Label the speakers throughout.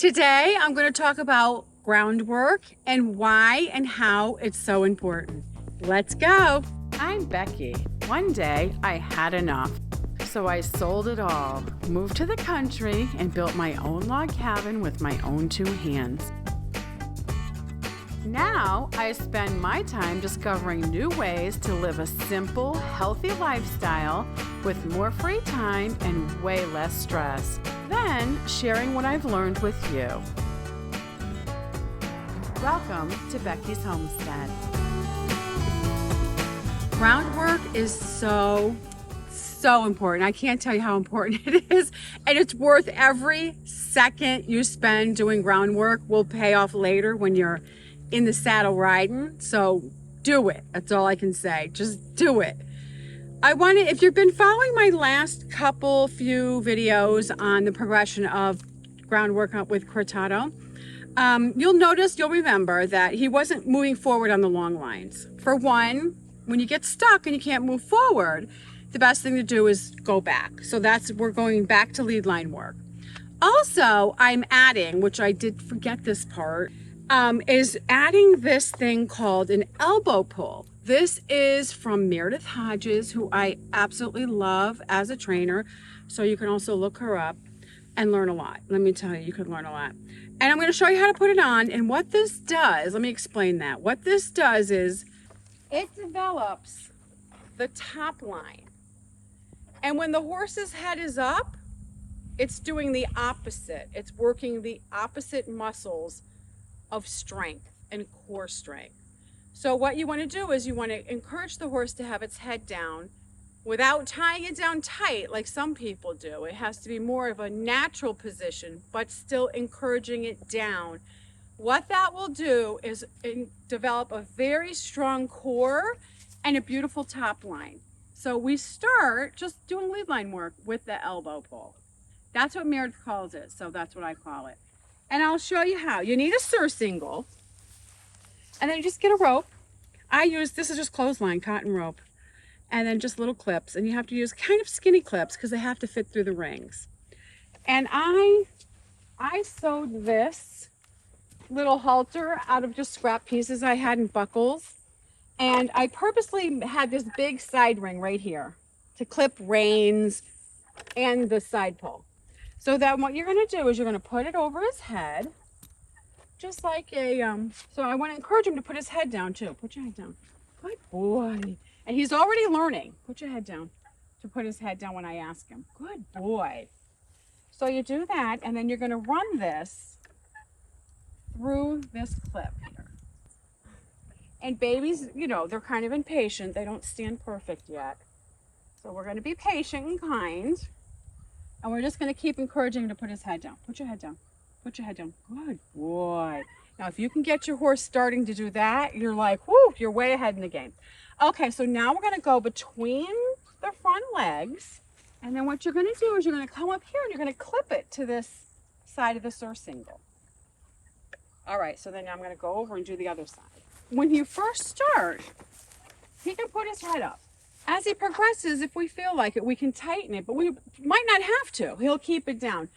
Speaker 1: Today, I'm going to talk about groundwork and why and how it's so important. Let's go.
Speaker 2: I'm Becky. One day, I had enough. So I sold it all, moved to the country, and built my own log cabin with my own two hands. Now, I spend my time discovering new ways to live a simple, healthy lifestyle with more free time and way less stress. Then, sharing what I've learned with you. Welcome to Becky's Homestead.
Speaker 1: Groundwork is so important. I can't tell you how important it is, and it's worth every second you spend doing groundwork will pay off later when you're in the saddle riding. So do it. That's all I can say. Just do it. If you've been following my last few videos on the progression of groundwork with cortado, you'll remember that he wasn't moving forward on the long lines. For one, when you get stuck and you can't move forward, the best thing to do is go back. So we're going back to lead line work. Also, I'm adding, which I did forget this part, is adding this thing called an elbow pull. This is from Meredith Hodges, who I absolutely love as a trainer. So you can also look her up and learn a lot. Let me tell you, you can learn a lot. And I'm going to show you how to put it on. And what this does, let me explain that. What this does is it develops the top line. And when the horse's head is up, it's doing the opposite. It's working the opposite muscles of strength and core strength. So what you want to do is you want to encourage the horse to have its head down without tying it down tight like some people do. It has to be more of a natural position, but still encouraging it down. What that will do is develop a very strong core and a beautiful top line. So we start just doing lead line work with the elbow pull. That's what Meredith calls it, so that's what I call it. And I'll show you how. You need a surcingle, and then you just get a rope. This is just clothesline, cotton rope, and then just little clips. And you have to use kind of skinny clips because they have to fit through the rings. And I sewed this little halter out of just scrap pieces I had in buckles. And I purposely had this big side ring right here to clip reins and the side pull. So that what you're going to do is you're going to put it over his head, just like so I want to encourage him to put his head down too. Put your head down. Good boy. And he's already learning. Put your head down to put his head down when I ask him. Good boy. So you do that, and then you're going to run this through this clip here. And babies, they're kind of impatient. They don't stand perfect yet. So we're going to be patient and kind. And we're just going to keep encouraging him to put his head down. Put your head down. Put your head down. Good boy. Now, if you can get your horse starting to do that, you're like, whoo, you're way ahead in the game. Okay, so now we're going to go between the front legs. And then what you're going to do is you're going to come up here and you're going to clip it to this side of the surcingle. All right, so then I'm going to go over and do the other side. When you first start, he can put his head up. As he progresses, if we feel like it, we can tighten it, but we might not have to. He'll keep it down.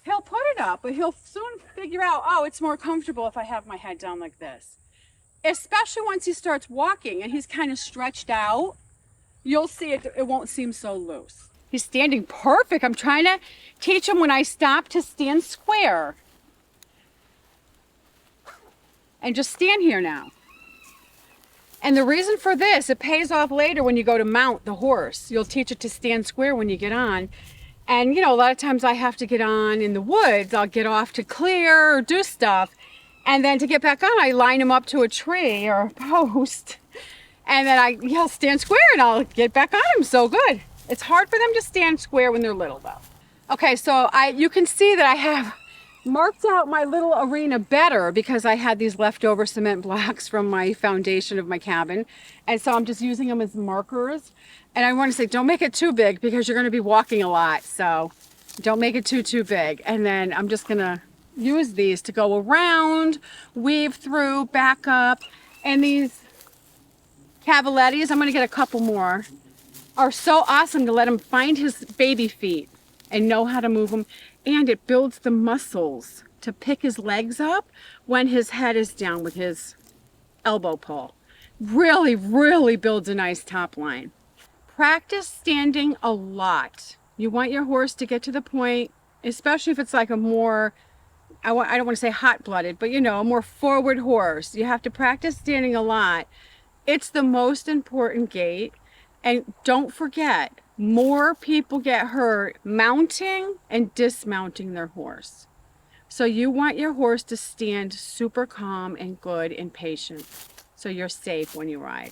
Speaker 1: He'll put it up, but he'll soon figure out, oh, it's more comfortable if I have my head down like this. Especially once he starts walking and he's kind of stretched out, you'll see it won't seem so loose. He's standing perfect. I'm trying to teach him when I stop to stand square. And just stand here now. And the reason for this, it pays off later when you go to mount the horse. You'll teach it to stand square when you get on. And, a lot of times I have to get on in the woods. I'll get off to clear or do stuff. And then to get back on, I line him up to a tree or a post. And then he'll stand square and I'll get back on him. So good. It's hard for them to stand square when they're little, though. Okay, so you can see that I have marked out my little arena better because I had these leftover cement blocks from my foundation of my cabin. And so I'm just using them as markers. And I want to say, don't make it too big because you're going to be walking a lot. So don't make it too big. And then I'm just going to use these to go around, weave through, back up. And these cavalettis, I'm going to get a couple more, are so awesome to let him find his baby feet and know how to move them. And it builds the muscles to pick his legs up when his head is down with his elbow pull. Really, really builds a nice top line. Practice standing a lot. You want your horse to get to the point, especially if it's like a more, I don't want to say hot-blooded, but you know, a more forward horse. You have to practice standing a lot. It's the most important gait. And don't forget, more people get hurt mounting and dismounting their horse. So you want your horse to stand super calm and good and patient, so you're safe when you ride.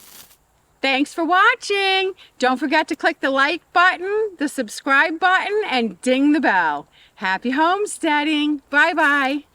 Speaker 1: Thanks for watching. Don't forget to click the like button, the subscribe button, and ding the bell. Happy homesteading. Bye-bye.